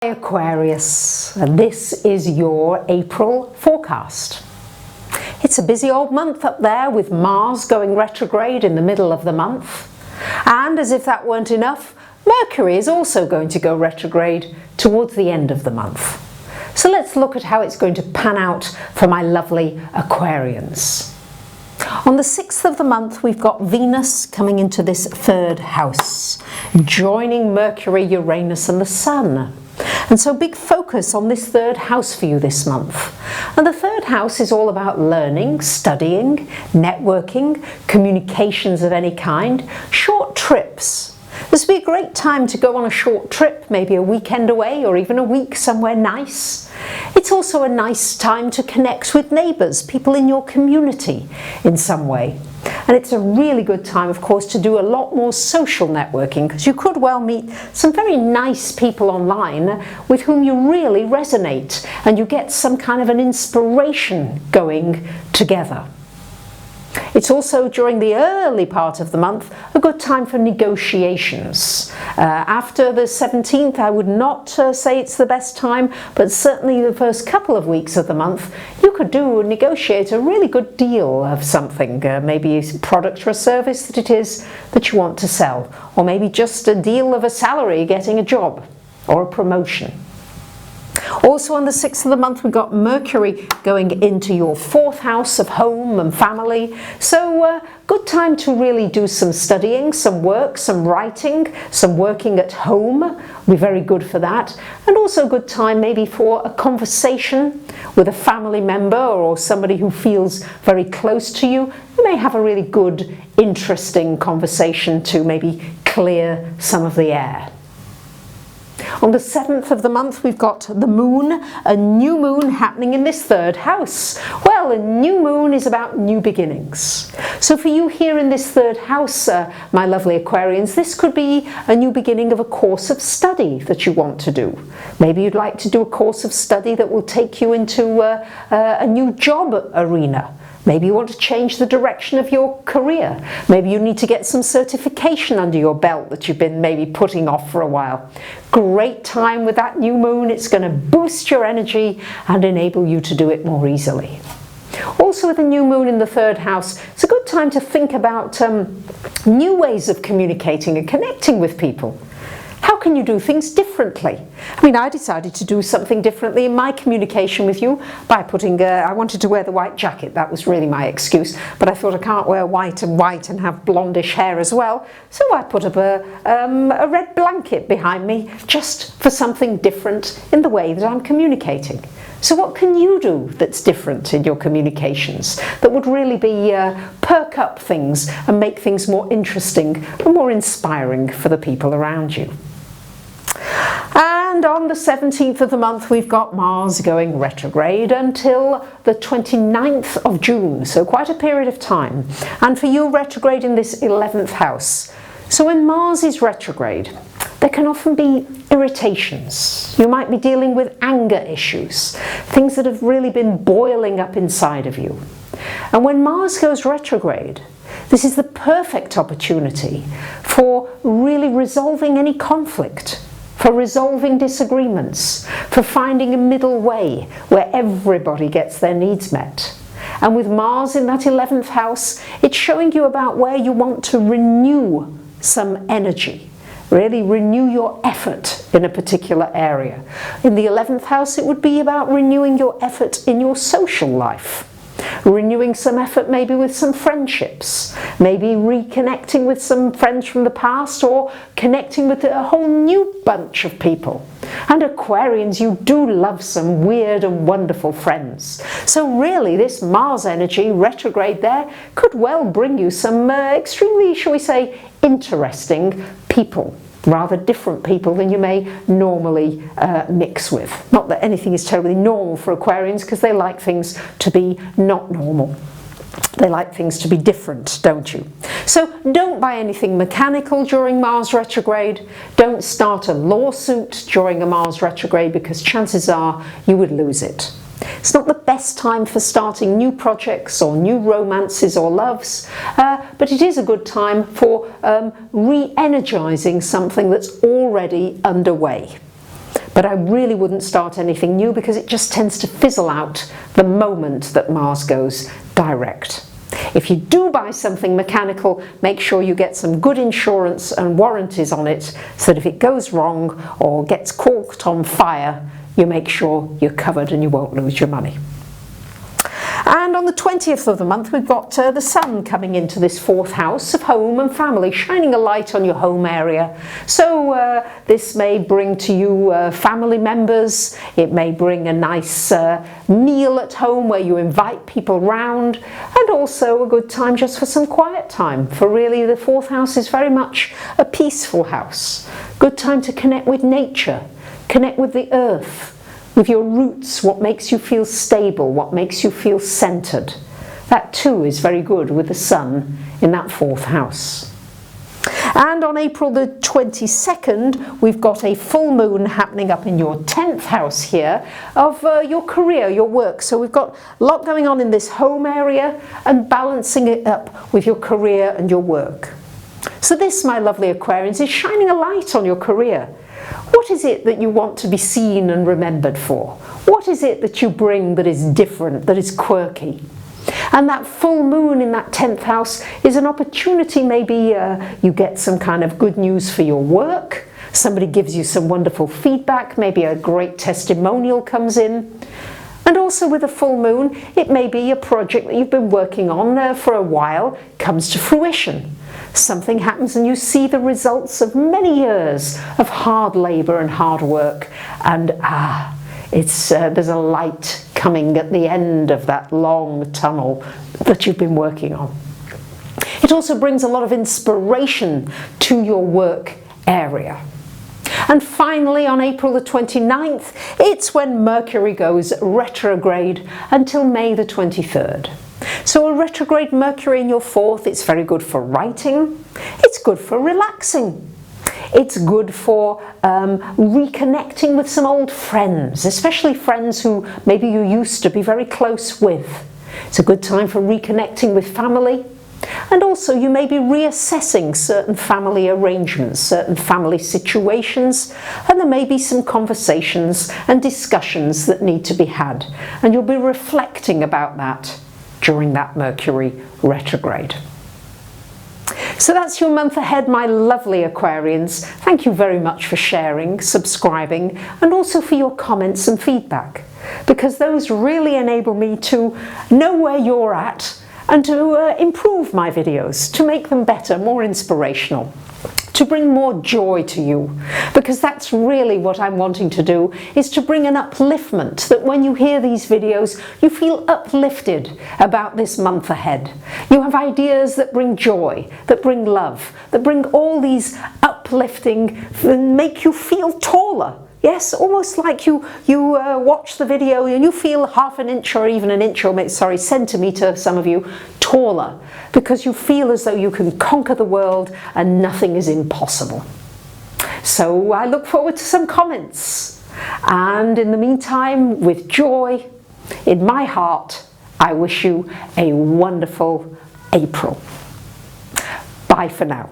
Aquarius, and this is your April forecast. It's a busy old month up there with Mars going retrograde in the middle of the month, and as if that weren't enough, Mercury is also going to go retrograde towards the end of the month. So let's look at how it's going to pan out for my lovely Aquarians. On the 6th of the month, we've got Venus coming into this third house, joining Mercury, Uranus and the Sun. And so big focus on this third house for you this month. And the third house is all about learning, studying, networking, communications of any kind, short trips. This would be a great time to go on a short trip, maybe a weekend away or even a week somewhere nice. It's also a nice time to connect with neighbours, people in your community in some way. And it's a really good time, of course, to do a lot more social networking, because you could well meet some very nice people online with whom you really resonate and you get some kind of an inspiration going together. It's also, during the early part of the month, a good time for negotiations. After the 17th, I would not say it's the best time, but certainly the first couple of weeks of the month, you could negotiate a really good deal of something, maybe a product or a service that it is that you want to sell, or maybe just a deal of a salary, getting a job or a promotion. Also on the 6th of the month, we've got Mercury going into your 4th house of home and family. So good time to really do some studying, some work, some writing, some working at home. Will be very good for that. And also a good time maybe for a conversation with a family member or somebody who feels very close to you. You may have a really good, interesting conversation to maybe clear some of the air. On the 7th of the month, we've got the moon, a new moon happening in this third house. Well, a new moon is about new beginnings. So for you here in this third house, my lovely Aquarians, this could be a new beginning of a course of study that you want to do. Maybe you'd like to do a course of study that will take you into a new job arena. Maybe you want to change the direction of your career. Maybe you need to get some certification under your belt that you've been maybe putting off for a while. Great time with that new moon. It's going to boost your energy and enable you to do it more easily. Also with the new moon in the third house, it's a good time to think about new ways of communicating and connecting with people. How can you do things differently? I mean, I decided to do something differently in my communication with you by putting, I wanted to wear the white jacket. That was really my excuse, but I thought I can't wear white and have blondish hair as well. So I put up a red blanket behind me just for something different in the way that I'm communicating. So what can you do that's different in your communications that would really be perk up things and make things more interesting and more inspiring for the people around you? And on the 17th of the month, we've got Mars going retrograde until the 29th of June, so quite a period of time. And for you, retrograde in this 11th house. So when Mars is retrograde, there can often be irritations. You might be dealing with anger issues, things that have really been boiling up inside of you. And when Mars goes retrograde, this is the perfect opportunity for really resolving any conflict, for resolving disagreements, for finding a middle way where everybody gets their needs met. And with Mars in that 11th house, it's showing you about where you want to renew some energy. Really renew your effort in a particular area. In the 11th house, it would be about renewing your effort in your social life. Renewing some effort maybe with some friendships, maybe reconnecting with some friends from the past, or connecting with a whole new bunch of people. And Aquarians, you do love some weird and wonderful friends. So really this Mars energy retrograde there could well bring you some extremely, shall we say, interesting people. Rather different people than you may normally mix with. Not that anything is totally normal for Aquarians, because they like things to be not normal. They like things to be different, don't you? So don't buy anything mechanical during Mars retrograde. Don't start a lawsuit during a Mars retrograde, because chances are you would lose it. It's not the best time for starting new projects or new romances or loves, but it is a good time for re-energizing something that's already underway. But But I really wouldn't start anything new because it just tends to fizzle out the moment that Mars goes direct. If you do buy something mechanical, make sure you get some good insurance and warranties on it, so that if it goes wrong or gets caught on fire, you make sure you're covered and you won't lose your money. And on the 20th of the month, we've got the Sun coming into this 4th house of home and family, shining a light on your home area. So this may bring to you family members. It may bring a nice meal at home where you invite people round, and also a good time just for some quiet time. For really, the 4th house is very much a peaceful house. Good time to connect with nature, connect with the earth, with your roots, what makes you feel stable, what makes you feel centered. That too is very good with the Sun in that 4th house. And on April the 22nd, we've got a full moon happening up in your 10th house here of your career, your work. So we've got a lot going on in this home area and balancing it up with your career and your work. So this, my lovely Aquarians, is shining a light on your career. What is it that you want to be seen and remembered for? What is it that you bring that is different, that is quirky? And that full moon in that 10th house is an opportunity. Maybe you get some kind of good news for your work. Somebody gives you some wonderful feedback. Maybe a great testimonial comes in. And also with a full moon, it may be a project that you've been working on for a while comes to fruition. Something happens and you see the results of many years of hard labour and hard work, and there's a light coming at the end of that long tunnel that you've been working on. It also brings a lot of inspiration to your work area. And finally, on April the 29th, it's when Mercury goes retrograde until May the 23rd. So a retrograde Mercury in your 4th, it's very good for writing, it's good for relaxing, it's good for reconnecting with some old friends, especially friends who maybe you used to be very close with. It's a good time for reconnecting with family. And also you may be reassessing certain family arrangements, certain family situations, and there may be some conversations and discussions that need to be had. And you'll be reflecting about that during that Mercury retrograde. So that's your month ahead, my lovely Aquarians. Thank you very much for sharing, subscribing, and also for your comments and feedback, because those really enable me to know where you're at and to improve my videos, to make them better, more inspirational, to bring more joy to you, because that's really what I'm wanting to do, is to bring an upliftment, that when you hear these videos you feel uplifted about this month ahead. You have ideas that bring joy, that bring love, that bring all these uplifting, and make you feel taller. Yes, almost like you watch the video and you feel half an inch or even an inch, or centimetre, some of you, taller, because you feel as though you can conquer the world and nothing is impossible. So I look forward to some comments. And in the meantime, with joy in my heart, I wish you a wonderful April. Bye for now.